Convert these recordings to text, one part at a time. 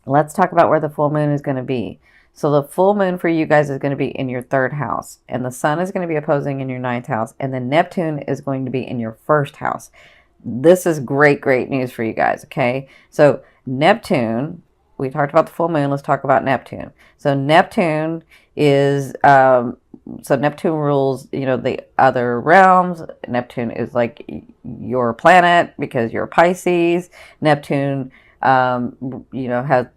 Let's talk about where the full moon is going to be. So the full moon for you guys is going to be in your third house, and the sun is going to be opposing in your ninth house, and then Neptune is going to be in your first house. This is great, great news for you guys. Okay. So Neptune, we talked about the full moon. Let's talk about Neptune. So Neptune is, so Neptune rules, the other realms. Neptune is like your planet because you're Pisces. Neptune, has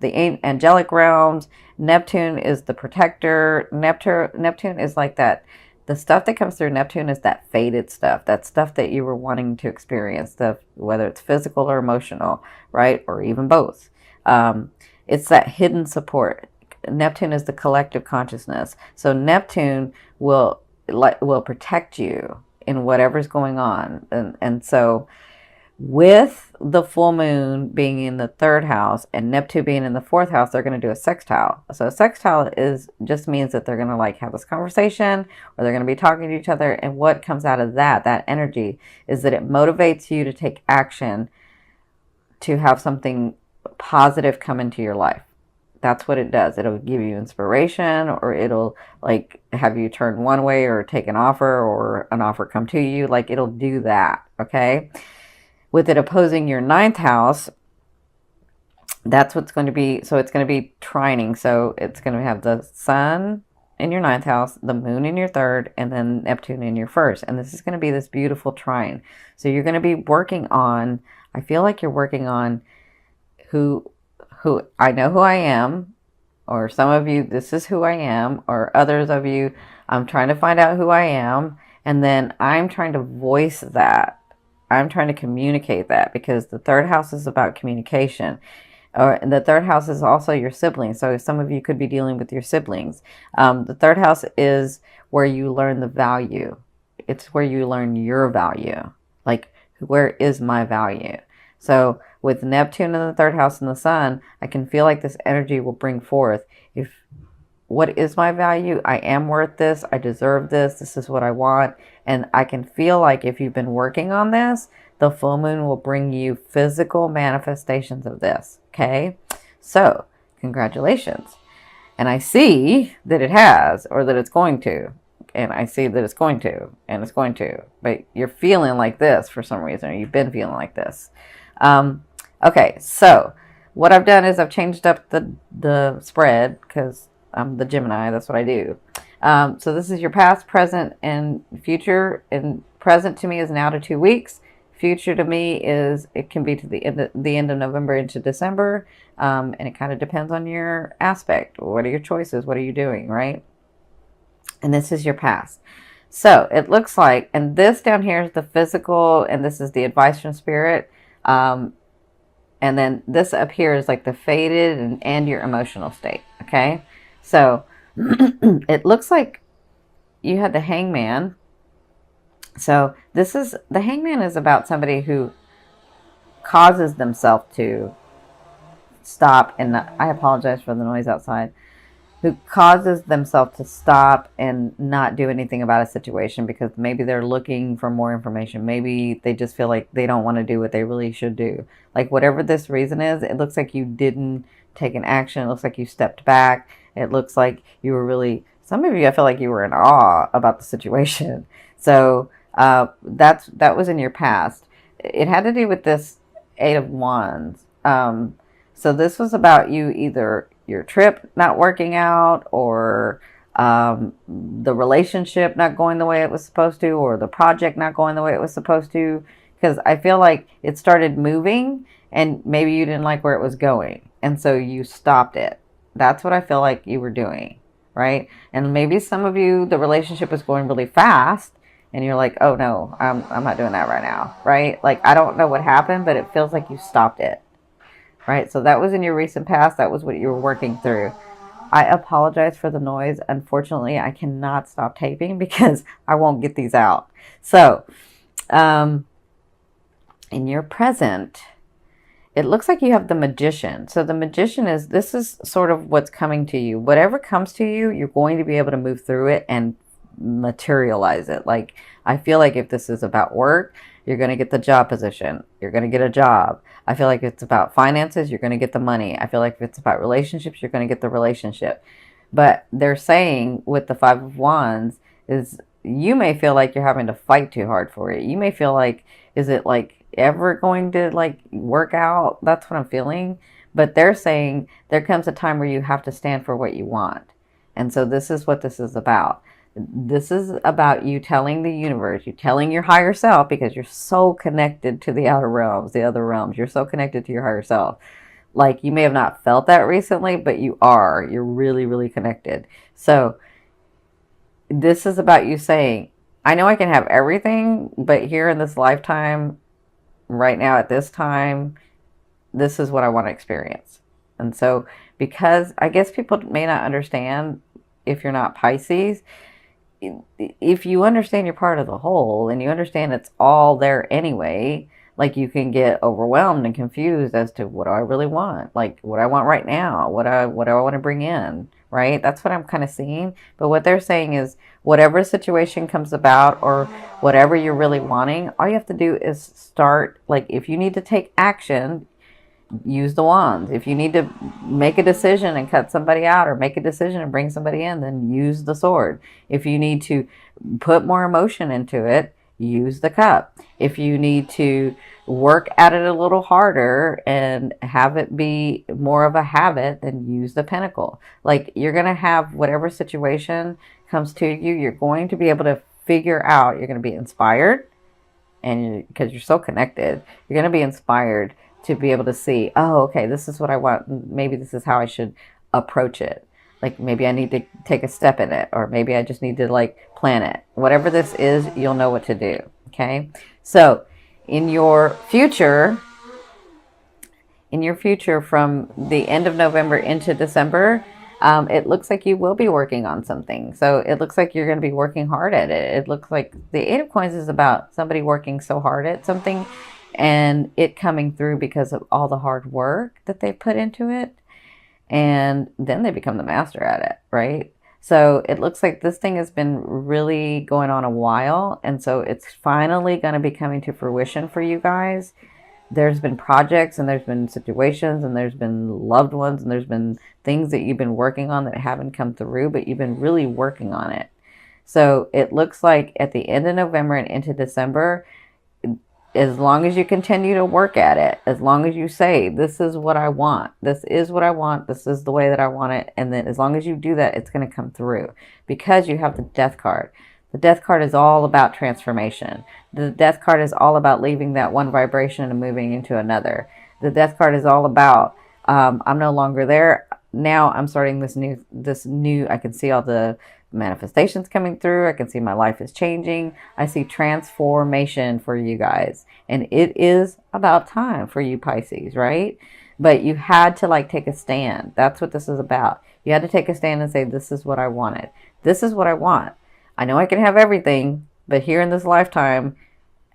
the angelic realms. Neptune is the protector. Neptune is like that. The stuff that comes through Neptune is that faded stuff, that stuff that you were wanting to experience, stuff, whether it's physical or emotional, right? Or even both. It's that hidden support. Neptune is the collective consciousness. So Neptune will protect you in whatever's going on. And so with the full moon being in the third house and Neptune being in the fourth house, they're going to do a sextile. So a sextile just means that they're going to like have this conversation, or they're going to be talking to each other. And what comes out of that energy, is that it motivates you to take action, to have something positive come into your life. That's what it does. It'll give you inspiration, or it'll like have you turn one way, or take an offer, or an offer come to you. Like, it'll do that. Okay. With it opposing your ninth house, that's what's going to be. So it's going to be trining. So it's going to have the sun in your ninth house, the moon in your third, and then Neptune in your first. And this is going to be this beautiful trine. So you're going to be working on, I feel like you're working on who I know who I am, or some of you, this is who I am, or others of you, I'm trying to find out who I am. And then I'm trying to voice that. I'm trying to communicate that, because the third house is about communication. Or the third house is also your siblings. So some of you could be dealing with your siblings. The third house is where you learn the value. It's where you learn your value. Like, where is my value? So with Neptune in the third house and the sun, I can feel like this energy will bring forth, what is my value? I am worth this. I deserve this. This is what I want. And I can feel like if you've been working on this, the full moon will bring you physical manifestations of this. Okay. So congratulations. And I see that it has, or that it's going to. And I see that it's going to, and it's going to. But you're feeling like this for some reason, or you've been feeling like this. Okay. So what I've done is I've changed up the spread, because I'm the Gemini. That's what I do. So this is your past, present, and future. And present to me is now to 2 weeks. Future to me it can be to the end of November into December. And it kind of depends on your aspect. What are your choices? What are you doing, right? And this is your past. So it looks like, and this down here is the physical, and this is the advice from spirit. And then this up here is like the faded and your emotional state. Okay. So it looks like you had the hangman. So the hangman is about somebody who causes themselves to stop, and I apologize for the noise outside, who causes themselves to stop and not do anything about a situation, because maybe they're looking for more information. Maybe they just feel like they don't want to do what they really should do. Like, whatever this reason is, it looks like you didn't take an action. It looks like you stepped back. It looks like you were really, some of you, I feel like you were in awe about the situation. So that was in your past. It had to do with this Eight of Wands. So this was about you, either your trip not working out, or the relationship not going the way it was supposed to, or the project not going the way it was supposed to. Because I feel like it started moving, and maybe you didn't like where it was going, and so you stopped it. That's what I feel like you were doing, right? And maybe some of you, the relationship was going really fast, and you're like, oh no, I'm not doing that right now, right? Like, I don't know what happened, but it feels like you stopped it, right? So that was in your recent past. That was what you were working through. I apologize for the noise. Unfortunately, I cannot stop taping because I won't get these out. So, in your present, it looks like you have the Magician. So the Magician this is sort of what's coming to you. Whatever comes to you, you're going to be able to move through it and materialize it. Like, I feel like if this is about work, you're going to get the job position. You're going to get a job. I feel like it's about finances, you're going to get the money. I feel like if it's about relationships, you're going to get the relationship. But they're saying with the Five of Wands is you may feel like you're having to fight too hard for it. You may feel like, is it like ever going to like work out? That's what I'm feeling. But they're saying there comes a time where you have to stand for what you want. And so this is what this is about. This is about you telling the universe, you telling your higher self, because you're so connected to the outer realms, the other realms. You're so connected to your higher self. Like, you may have not felt that recently, but you are. You're really, really connected. So this is about you saying, I know I can have everything, but here in this lifetime, right now at this time, this is what I want to experience. And so, because I guess people may not understand if you're not Pisces, if you understand you're part of the whole and you understand it's all there anyway, like, you can get overwhelmed and confused as to what do I really want, like what I want right now, what do I want to bring in, right? That's what I'm kind of seeing. But what they're saying is whatever situation comes about or whatever you're really wanting, all you have to do is start. Like, if you need to take action, use the wands. If you need to make a decision and cut somebody out, or make a decision and bring somebody in, then use the sword. If you need to put more emotion into it, use the cup. If you need to work at it a little harder and have it be more of a habit, then use the pentacle. Like, you're going to have whatever situation comes to you, you're going to be able to figure out, you're going to be inspired, and because you're so connected, you're going to be inspired to be able to see, oh, okay, this is what I want. Maybe this is how I should approach it. Like, maybe I need to take a step in it, or maybe I just need to like plan it. Whatever this is, you'll know what to do. Okay. So in your future from the end of November into December, it looks like you will be working on something. So it looks like you're going to be working hard at it. It looks like the Eight of Coins is about somebody working so hard at something and it coming through because of all the hard work that they put into it. And then they become the master at it, right? So it looks like this thing has been really going on a while. And so it's finally going to be coming to fruition for you guys. There's been projects and there's been situations and there's been loved ones and there's been things that you've been working on that haven't come through, but you've been really working on it. So it looks like at the end of November and into December, as long as you continue to work at it, as long as you say, this is what I want, this is what I want, this is the way that I want it, and then as long as you do that, it's going to come through because you have the Death card. The Death card is all about transformation. The Death card is all about leaving that one vibration and moving into another. The Death card is all about, I'm no longer there. Now I'm starting this new, I can see all the manifestations coming through. I can see my life is changing. I see transformation for you guys. And it is about time for you Pisces, right? But you had to like take a stand. That's what this is about. You had to take a stand and say, this is what I wanted. This is what I want. I know I can have everything, but here in this lifetime,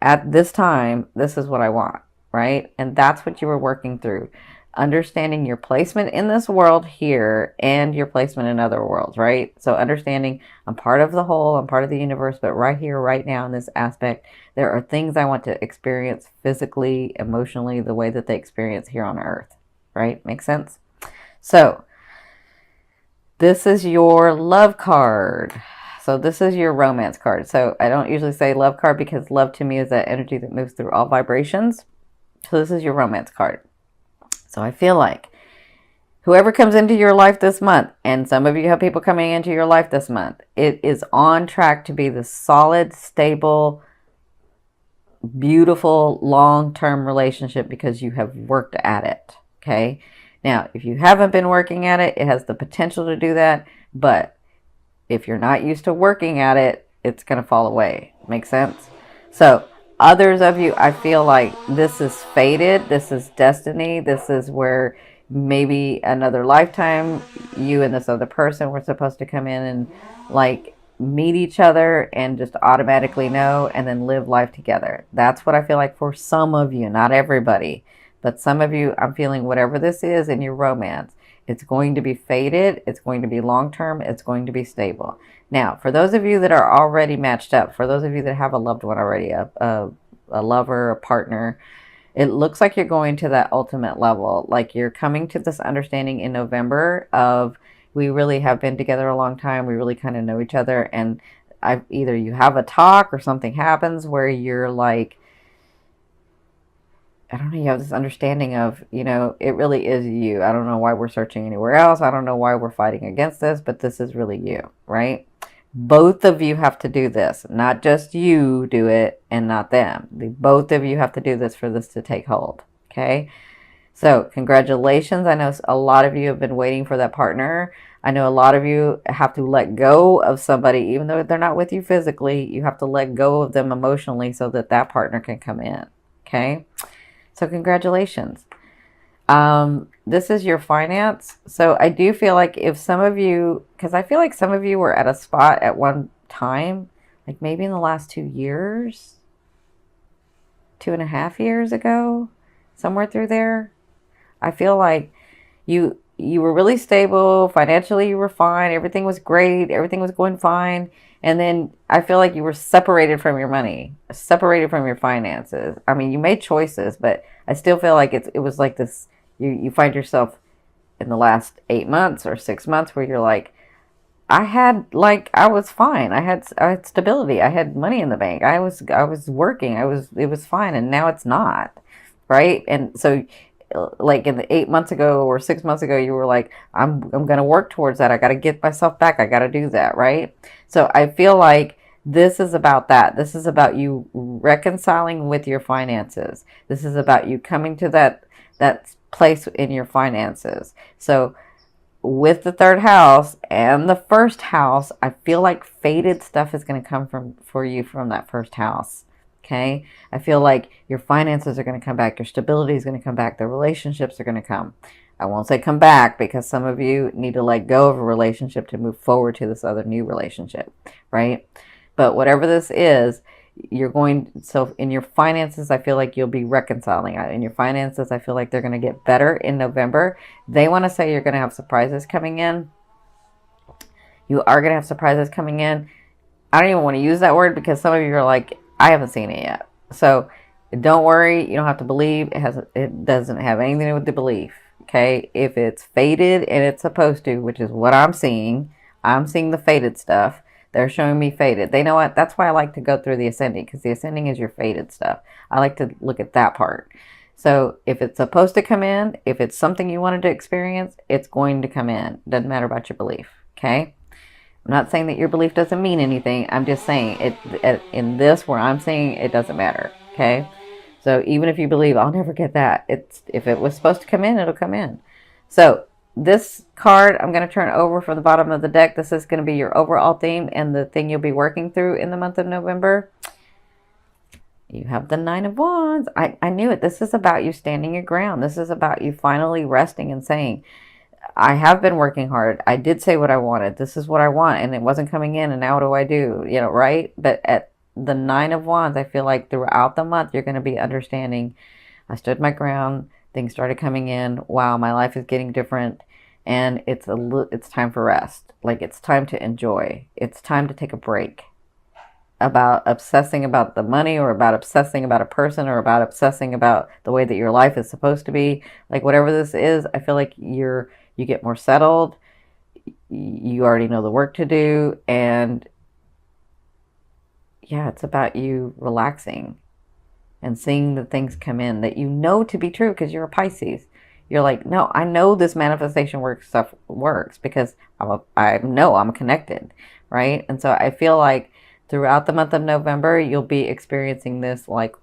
at this time, this is what I want, right? And that's what you were working through. Understanding your placement in this world here and your placement in other worlds, right? So understanding I'm part of the whole, I'm part of the universe, but right here, right now in this aspect, there are things I want to experience physically, emotionally, the way that they experience here on Earth, right? Makes sense? So this is your love card. So this is your romance card. So I don't usually say love card because love to me is that energy that moves through all vibrations. So this is your romance card. So I feel like whoever comes into your life this month, and some of you have people coming into your life this month, it is on track to be the solid, stable, beautiful, long-term relationship because you have worked at it, okay? Now, if you haven't been working at it, it has the potential to do that, but if you're not used to working at it, it's going to fall away. Make sense? So others of you, I feel like this is fated. This is destiny. This is where maybe another lifetime, you and this other person were supposed to come in and like meet each other and just automatically know and then live life together. That's what I feel like for some of you, not everybody, but some of you, I'm feeling whatever this is in your romance, it's going to be fated. It's going to be long-term. It's going to be stable. Now, for those of you that are already matched up, for those of you that have a loved one already, a a lover, a partner. It looks like you're going to that ultimate level. Like you're coming to this understanding in November of, we really have been together a long time. We really kind of know each other. And either you have a talk or something happens where you're like, I don't know, you have this understanding of, it really is you. I don't know why we're searching anywhere else. I don't know why we're fighting against this, but this is really you, right? Both of you have to do this, not just you do it and not them. Both of you have to do this for this to take hold, okay? So congratulations. I know a lot of you have been waiting for that partner. I know a lot of you have to let go of somebody, even though they're not with you physically. You have to let go of them emotionally so that that partner can come in, okay? So congratulations. This is your finance. So I do feel like if some of you, because I feel like some of you were at a spot at one time, like maybe in the last 2 years, 2.5 years ago, somewhere through there. I feel like you were really stable financially. You were fine. Everything was great. Everything was going fine. And then I feel like you were separated from your money, separated from your finances. I mean, you made choices, but I still feel like it was like this. You find yourself in the last 8 months or 6 months where you're like, I was fine. I had stability. I had money in the bank. I was working. It was fine. And now it's not, right? And so like in the 8 months ago or 6 months ago, you were like, I'm going to work towards that. I got to get myself back. I got to do that. Right. So I feel like this is about that. This is about you reconciling with your finances. This is about you coming to that place in your finances. So with the third house and the first house, I feel like fated stuff is going to come for you from that first house. Okay. I feel like your finances are going to come back. Your stability is going to come back. The relationships are going to come. I won't say come back because some of you need to let go of a relationship to move forward to this other new relationship. Right. But whatever this is, so in your finances, I feel like you'll be reconciling. In your finances, I feel like they're going to get better in November. They want to say you're going to have surprises coming in. You are going to have surprises coming in. I don't even want to use that word because some of you are like, I haven't seen it yet. So don't worry. You don't have to believe. It doesn't have anything to do with the belief. Okay. If it's fated and it's supposed to, which is what I'm seeing the fated stuff. They're showing me fated. They know what? That's why I like to go through the ascending, because the ascending is your fated stuff. I like to look at that part. So if it's supposed to come in, if it's something you wanted to experience, it's going to come in. Doesn't matter about your belief. Okay. I'm not saying that your belief doesn't mean anything. I'm just saying in this where I'm saying it doesn't matter. Okay. So even if you believe I'll never get that, if it was supposed to come in, it'll come in. So this card I'm going to turn over from the bottom of the deck. This is going to be your overall theme and the thing you'll be working through in the month of November. You have the Nine of Wands. I knew it. This is about you standing your ground. This is about you finally resting and saying, I have been working hard. I did say what I wanted. This is what I want. And it wasn't coming in. And now what do I do? Right? But at the Nine of Wands, I feel like throughout the month, you're going to be understanding, I stood my ground. Things started coming in. Wow, my life is getting different. And it's time for rest. Like it's time to enjoy. It's time to take a break about obsessing about the money or about obsessing about a person or about obsessing about the way that your life is supposed to be. Like whatever this is, I feel like you get more settled. You already know the work to do. And yeah, it's about you relaxing and seeing the things come in that you know to be true because you're a Pisces. You're like, no, I know this manifestation stuff works because I know I'm connected, right? And so I feel like throughout the month of November, you'll be experiencing this like